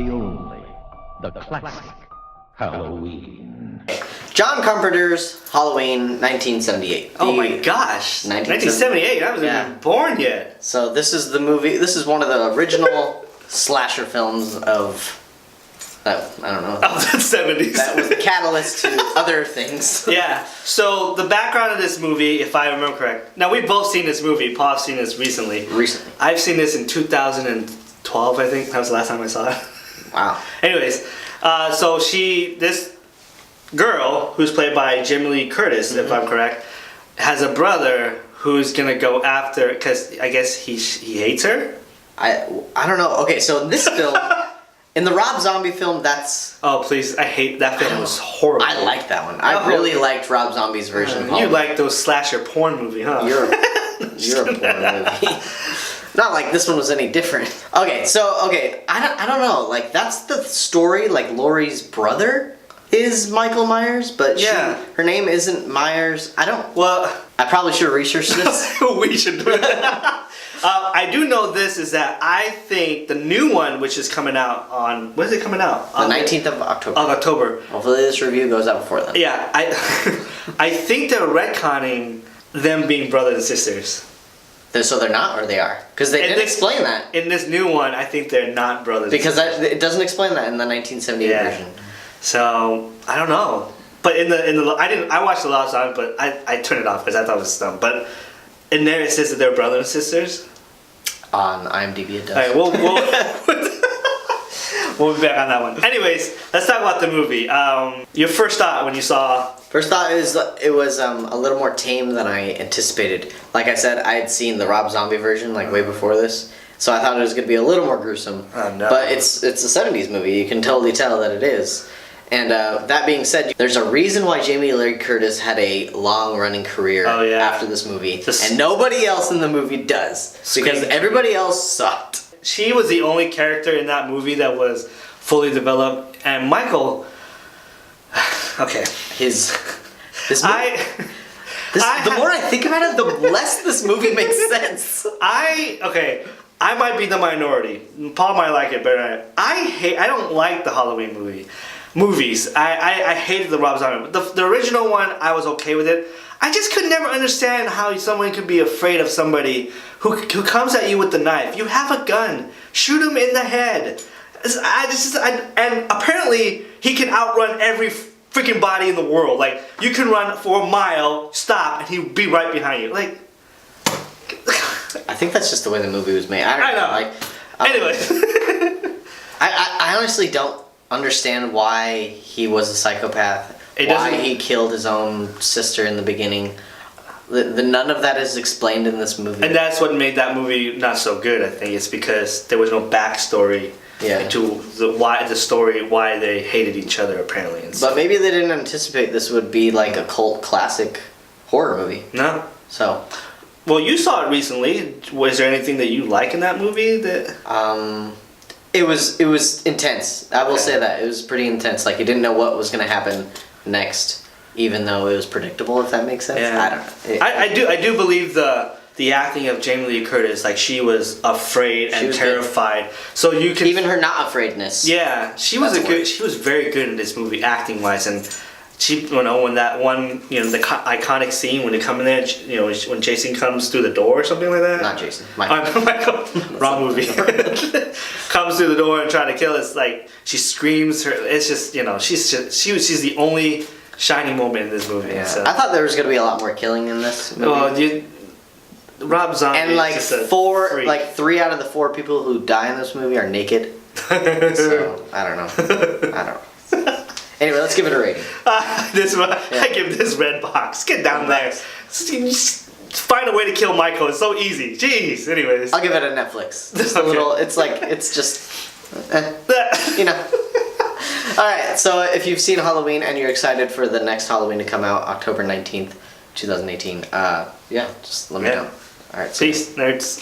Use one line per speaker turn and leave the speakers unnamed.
the only, the classic Halloween.
John Carpenter's Halloween 1978.
Oh my gosh. 1978? I wasn't even born yet.
So this is the movie, this is one of the original slasher films of, I don't know.
Of the 70s.
That was the catalyst to other things.
Yeah. So the background of this movie, if I remember correct. Now we've both seen this movie. Paul's seen this recently. I've seen this in 2012, I think. That was the last time I saw it.
Wow.
Anyways, so this girl, who's played by Jamie Lee Curtis, if I'm correct, has a brother who's gonna go after, because I guess he hates her?
I don't know. Okay, so in this film, in the Rob Zombie film, that's...
Oh, please. I hate that film. It was horrible.
I liked that one. I really liked Rob Zombie's version of
You like those slasher porn movie, huh?
You're a porn movie. Not like this one was any different. Okay, I don't know. Like, that's the story. Like, Laurie's brother is Michael Myers, but her name isn't Myers. I probably should have researched this.
We should do it. I do know this is that I think the new one, which is coming out on, when is it coming out?
The 19th of October.
Of October.
Hopefully this review goes out before then.
Yeah, I think they're retconning them being brothers and sisters.
So they're not, or they are? Because they didn't explain that.
In this new one, I think they're not brothers.
Because it doesn't explain that in the 1978 version.
So I don't know. But I watched a lot of songs, but I turned it off because I thought it was dumb. But in there it says that they're brothers and sisters.
On IMDb it does.
All right, we'll be back on that one. Anyways, let's talk about the movie. Your first thought when you saw...
First thought is it was a little more tame than I anticipated. Like I said, I had seen the Rob Zombie version like way before this, so I thought it was going to be a little more gruesome.
Oh, no.
But it's a 70s movie. You can totally tell that it is. And that being said, there's a reason why Jamie Lee Curtis had a long-running career after this movie, and nobody else in the movie does, because everybody else sucked.
She was the only character in that movie that was fully developed, and Michael... Okay.
The more I think about it, the less this movie makes sense.
I might be the minority. Paul might like it better. I don't like the Halloween movies. I hated the Rob Zombie. The original one, I was okay with it. I just could never understand how someone could be afraid of somebody who comes at you with the knife. You have a gun. Shoot him in the head. And apparently he can outrun every freaking body in the world. Like, you can run for a mile, stop, and he'll be right behind you. Like,
I think that's just the way the movie was made. I don't know.
Anyway.
I honestly don't understand why he was a psychopath. Why he killed his own sister in the beginning. None of that is explained in this movie.
And that's what made that movie not so good, I think. It's because there was no backstory into why they hated each other, apparently.
But maybe they didn't anticipate this would be like a cult classic horror movie.
No.
So.
Well, you saw it recently. Was there anything that you like in that movie?
It was intense. I will say that. It was pretty intense. Like, you didn't know what was going to happen next, even though it was predictable, if that makes sense.
Yeah.
I don't know.
I do believe the acting of Jamie Lee Curtis, like, she was afraid and terrified. So you can
even her not afraidness.
Yeah, she was very good in this movie acting wise, and she when that one the iconic scene when they come in there, when Jason comes through the door or something like that.
Not Jason. Michael.
Michael. Wrong movie. Comes through the door and trying to kill. It's like she screams. It's just she's the only shining moment in this movie.
Yeah.
So.
I thought there was gonna be a lot more killing in this movie.
Well, Rob Zombie
and like
is just a
3 out of the 4 people who die in this movie are naked. So I don't know. Anyway, let's give it a rating.
I give this red box. Get down there. Just find a way to kill Michael. It's so easy. Jeez. Anyways,
I'll give it a Netflix. Just a little. It's just. All right. So if you've seen Halloween and you're excited for the next Halloween to come out, October 19th, 2018. Just let me know. All right.
Peace, nerds.